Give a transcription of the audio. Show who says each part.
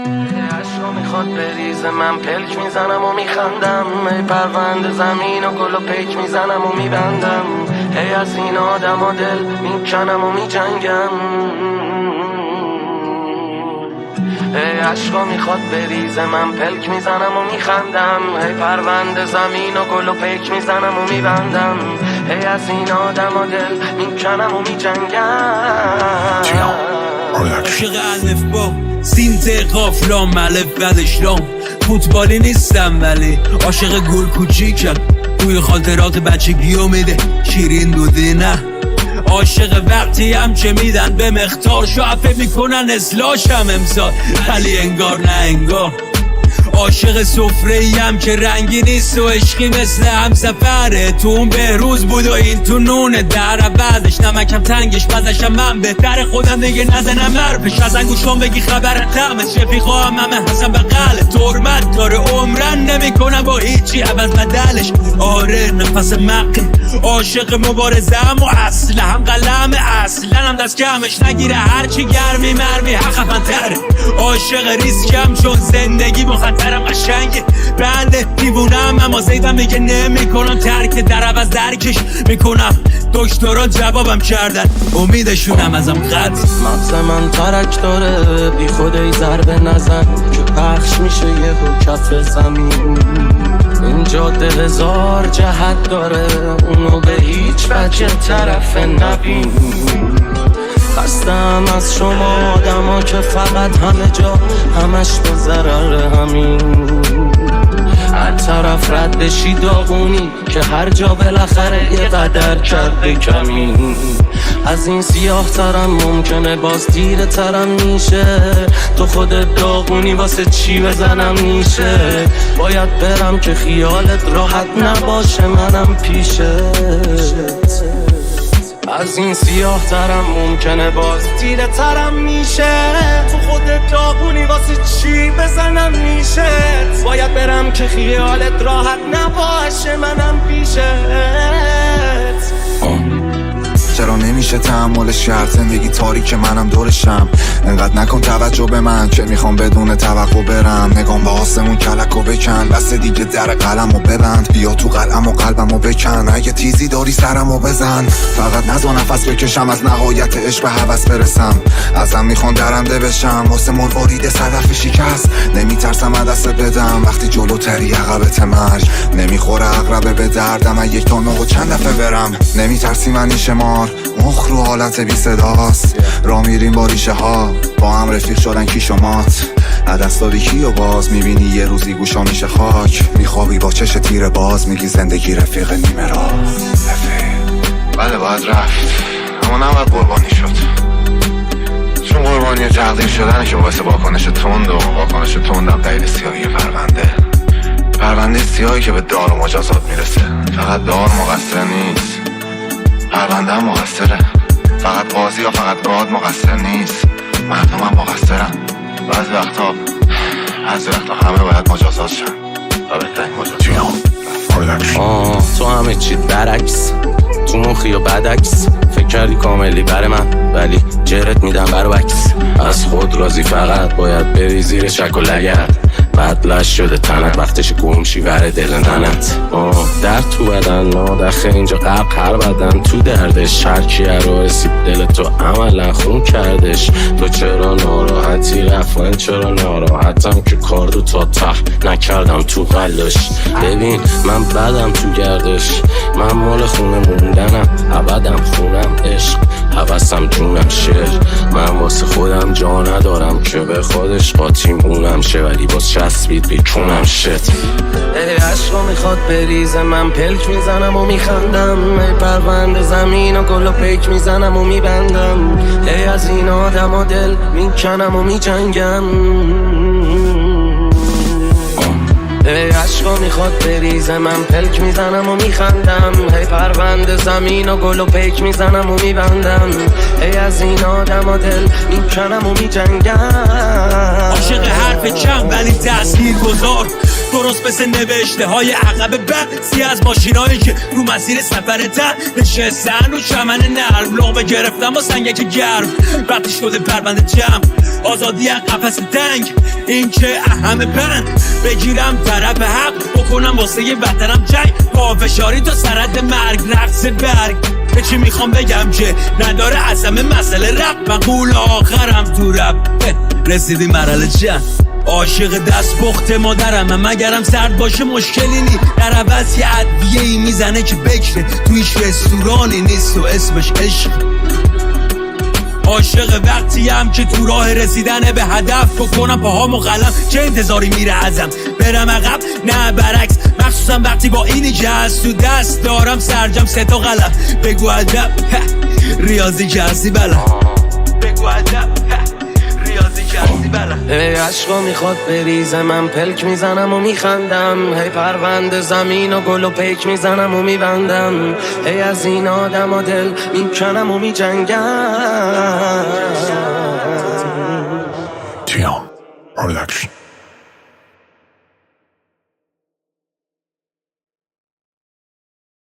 Speaker 1: عشقا میخواد بریزه، من پلک میزنم و میخندم. ای پرونده زمین و گل و پیک میزنم و میبندم. ای از این آدم و دل میکنم و میجنگم. ای عشقا میخواد بریزه، من پلک میزنم و میخندم. ای پرونده زمین و گل و پیک میزنم و میبندم. ای از این آدم و دل میکنم و میجنگم.
Speaker 2: عاشق الف با سینت قافلام ملف بدشلام. فوتبالی نیستم ولی عاشق گل کوچیکم. بوی خاطرات بچگیو میده شیرین دوده نه. عاشق وقتی هم چه میدن به مختار شعفه میکنن اصلاحشم امسال ولی انگار نه انگار. عاشق سفره‌ای هم که رنگی نیست و عشقی مثل همسفره. تو اون بهروز بود و این تو نونه در بعدش نمکم تنگش بزشم من بهتر خودم دیگه نزنم حرفش. از انگوشم بگی خبر تمش رفیقا همه حسن بقل ترمت داره عمرن نمی کنم با هیچی عوض بدلش. آره نفس مقی عاشق مبارزم و اصل هم قلم اصلا هم دست کمش نگیره هرچی گرمی مرمی حقفن تره. عاشق ریسکم چون زندگی مخاطرم قشنگه بنده دیوونم اما زیدم میگه نمی کنم ترک در عوض درکش میکنم. دکتران جوابم کردن امیدشونم ازم قد.
Speaker 1: مغز من ترک داره بی خود ای ضربه نزن که پخش میشه یه کف زمین. این جاده هزار جهت داره اونو به هیچ وجه طرف نبین. خستم از شما آدما که فقط همه جا همش به ضرر همین. هر طرف رد بشی داغونی که هر جا بالاخره یه قدر کرده کمین. از این سیاه ترم ممکنه باز دیره ترم میشه. تو خودت داغونی واسه چی بزنم میشه. باید برم که خیالت راحت نباشه منم پیشت. از این سیاه ترم ممکنه باز تیره ترم میشه. تو خودت داغونی واسه چی بزنم میشه. باید برم که خیالت راحت نباشه منم پیشت.
Speaker 3: چرا نمیشه تحملش کرد زندگی تاریک منم دورشم. انقدر نکن توجه به من که میخوام بدون توقع برم. نگام با آسمون کلکو بکن دست دیگه در قلمو ببند. بیا تو قلم و قلبمو بکن اگه تیزی داری سرمو بزن. فقط نزا نفس بکشم از نهایت عشق به هوس برسم. ازم میخوان درنده بشم واسه مروارید صدف شکست. نمیترسم دست بدم وقتی جلوتری عقبت مرگ. نمیخوره عقربه به دردم اگه یک تا نقو چند دفعه برم. نمیترسی منی شمار مخ رو حالت بی صداست. را میریم با ریشه ها با هم رفیق شدن کی شمات. عدست داری کی و باز میبینی یه روزی گوشا میشه خاک. میخوابی با چش تیر باز میگی زندگی رفیق نیمه را. بله باید رفت اما نباید قربانی شد. چون قربانی تقدیر شدنه که باعث واکنش تند و واکنش تندم دلیل سیاهی پرونده سیاهی که به دار و مجازات میرسه. فقط دار مقصر نیست پرونده هم مقصره. فقط قاضی یا فقط گاد مقصر نیست مردم هم مقصرن. بعضی وقتا همه باید مجازات شن و بهترین مجازات.
Speaker 1: تو همه چی برعکس تو مخی و بدعکس. فکر کردی کاملی بر من ولی جرت میدم بر وکس. از خود راضی فقط باید بری زیر شک و لگد. بعد لش شده تنت وقتش گمشی وره دل ننت. درد تو بدن نادخه اینجا قبل هر بدن تو دردش. هر کیه رو رسید دل تو عملا خون کردش. تو چرا ناراحتی رفت من چرا ناراحتم که کاردو تا ته نکردم تو قلش. ببین من بدم تو گردش من مال خونه موندنم ابدم خونم عشق حوثم جونم شعر. من واسه خودم جا ندارم که به خودش قاطی مونم شه ولی باز چسبید بیچونم شت. ای عشقا میخواد بریزه من پلک میزنم و میخندم. ای پرونده زمین و گل و پیک میزنم و میبندم. ای از این آدم و دل میکنم و میجنگم. ای عشقا میخواد بریزه من پلک میزنم و میخندم. ای پرونده زمین و گل و پیک میزنم و میبندم. ای از این آدم و دل میکنم و میجنگم.
Speaker 2: عاشق حرف کم ولی تأثیر گذار درست مثل نوشته های عقب بعضی از ماشینایی که رو مسیر سفر تن نشستن رو چمن نرم. لقمه گرفتم با سنگک گرم وقتی شده پرونده جمع. آزادی از قفس تنگ این که همه بند بگیرم طرف حق بکنم واسه یه وطنم جنگ پافشاری تا سرد مرگ رقص برگ به چی میخوام بگم که نداره اصلا مسئله رپ من قول آخرم تو رپ رسیدی مرحله چند عاشق دست پخت مادرم مگرم سرد باشه مشکلی نی در عوض یه ادویه‌ای میزنه که بکشه تویش رستورانی نیست و اسمش عشق عاشق وقتی هم که تو راه رسیدن به هدف بکنم پاهامو قلم چه انتظاری میره ازم برم عقب نه برعکس مخصوصا وقتی با اینی که از تو دست دارم سرجم 3 تا قلم بگو ادب ریاضی که هستی بلم بگو ادب ریاضی که هستی بلم
Speaker 1: هی عشقا میخواد بریزه من پلک میزنم و میخندم هی پرونده زمین و گل و پیک میزنم و میبندم هی از این آدم و دل میکنم و میجنگم
Speaker 3: تیام پرودکشن